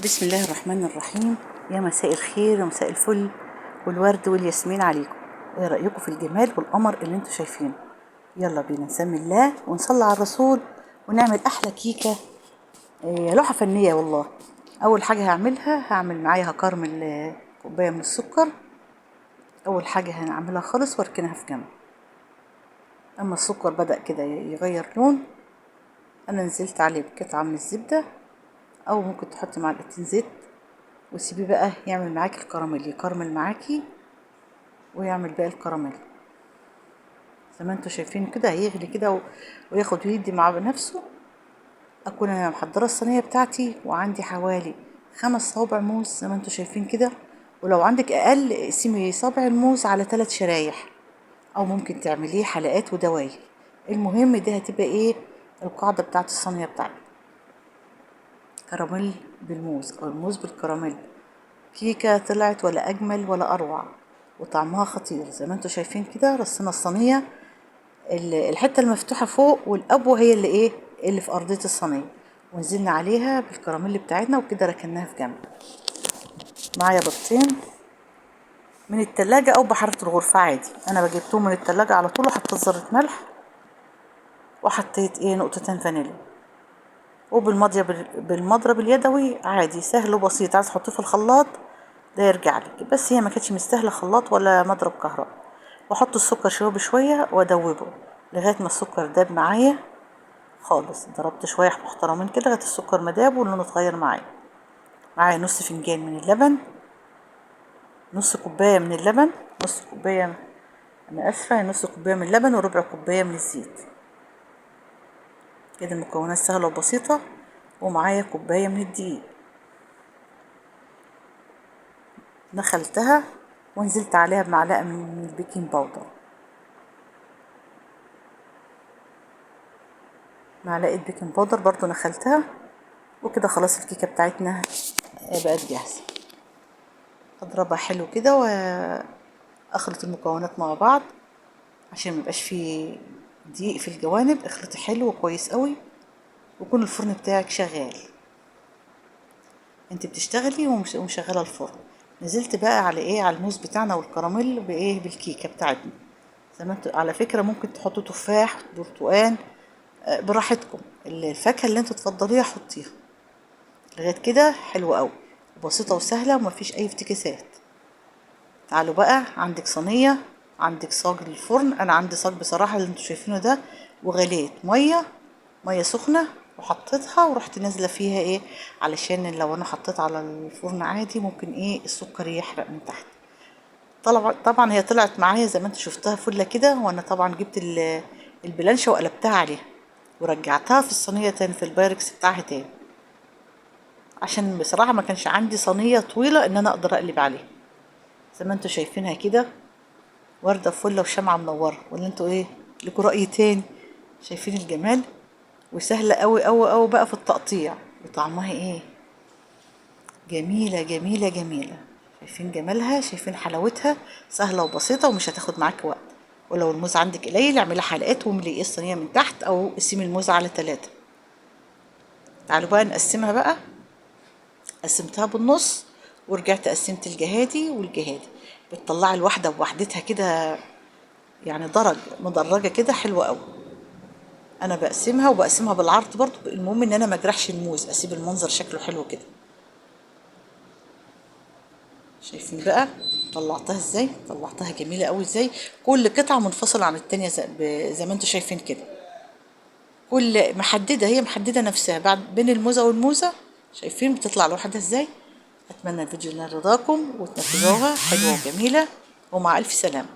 بسم الله الرحمن الرحيم. يا مساء الخير ومساء الفل والورد والياسمين عليكم. ايه رأيكم في الجمال والقمر اللي انتوا شايفينه؟ يلا بينا نسمي الله ونصلي على الرسول ونعمل احلى كيكة. لوحة فنية والله. اول حاجة هعمل معايا هكرمل كوباية من السكر. اول حاجة هنعملها خالص واركنها في جنب. اما السكر بدأ كده يغير لون، انا نزلت عليه بقطعة من الزبدة، او ممكن تحطي معلقتين زيت وسيبيه بقى يعمل معاكي الكراميل، يكرمل معاكي ويعمل بقى الكراميل زي ما انتوا شايفين كده. هيغلي كده وياخد ويدي مع نفسه. اكون انا محضره الصينيه بتاعتي وعندي حوالي 5 صوابع موز زي ما انتوا شايفين كده، ولو عندك اقل اقسمي صابع الموز على 3 شرايح، او ممكن تعمليه حلقات ودواير. المهم ده هتبقى ايه القاعده بتاعت الصينيه بتاعتي، كراميل بالموز او الموز بالكراميل. كيكة طلعت ولا أجمل ولا أروع، وطعمها خطير. زي ما انتوا شايفين كده رصينا الصينية، الحتة المفتوحة فوق والقبوة هي اللي في أرضية الصينية، ونزلنا عليها بالكراميل بتاعتنا وكده ركناها في جنب. معايا بيضتين من التلاجة أو بحرة الغرفة عادي، أنا بجيبتهم من التلاجة على طول، وحطيت ذرة ملح وحطيت نقطتين فانيليا، بالمضرب اليدوي عادي سهل وبسيط. عايز تحطيه في الخلاط ده يرجع لك، بس هي ما كانتش مستاهله خلاط ولا مضرب كهرباء. واحط السكر شويه بشويه وادوبه لغايه ما السكر داب معايا خالص. ضربت شويه محترمين كده لغايه السكر ما داب ولونه اتغير معايا نص فنجان من اللبن، نص كوبايه من اللبن، نص كوبايه، انا اسفه، نص كوبايه من اللبن وربع كوبايه من الزيت. كده المكونات سهله وبسيطه. ومعايا كوبايه من الدقيق نخلتها ونزلت عليها بمعلقه من البيكنج باودر، معلقه بيكنج باودر برضو نخلتها. وكده خلاص الكيكه بتاعتنا بقت جاهزه. اضربها حلو كده واخلط المكونات مع بعض عشان ميبقاش فيه دقيق في الجوانب. اخلطي حلو وكويس قوي، ويكون الفرن بتاعك شغال، انت بتشتغلي ومشغله الفرن. نزلت بقى على الموز بتاعنا والكراميل بالكيكه بتاعتنا. زي ما انتوا على فكره ممكن تحطوا تفاح، برتقان، براحتكم، الفاكهه اللي انتوا تفضليها حطيها. لغايه كده حلوه قوي وبسيطه وسهله ومفيش اي افتكاسات. تعالوا بقى، عندك صينيه، عندك صاج للفرن. انا عندي صاج بصراحه اللي انتوا شايفينه ده، وغليت ميه سخنه وحطيتها ورحت نازله فيها علشان لو انا حطيت على الفرن عادي ممكن السكر يحرق من تحت. طبعا هي طلعت معايا زي ما انتوا شفتها فله كده، وانا طبعا جبت البلانشه وقلبتها عليها ورجعتها في الصينيه تاني في البايركس بتاعها تاني، عشان بصراحه ما كانش عندي صينيه طويله ان انا اقدر اقلب عليها. زي ما انتوا شايفينها كده، ورده فله وشمعه منوره. ولا انتوا لكوا راي تاني؟ شايفين الجمال؟ وسهله قوي قوي قوي بقى في التقطيع، وطعمها جميله جميله جميله. شايفين جمالها؟ شايفين حلاوتها؟ سهله وبسيطه ومش هتاخد معاك وقت. ولو الموز عندك قليل اعملي حلقات واملي الصينيه من تحت، او قسمي الموز على 3. تعالوا بقى نقسمها بقى. قسمتها بالنص ورجعت قسمت الجهادي والجهادي. بتطلعي الواحده بوحدتها كده، يعني مدرجه كده حلوه قوي. انا بقسمها بالعرض برضو، المهم ان انا ما اجرحش الموز، اسيب المنظر شكله حلو كده. شايفين بقى طلعتها جميله قوي ازاي، كل قطعه منفصله عن التانية زي ما انتوا شايفين كده. كل هي محدده نفسها بعد بين الموزه والموزه. شايفين بتطلع لوحدها ازاي؟ اتمنى الفيديو ينال رضاكم وتنفذوها حلوه وجميله، ومع الف سلامه.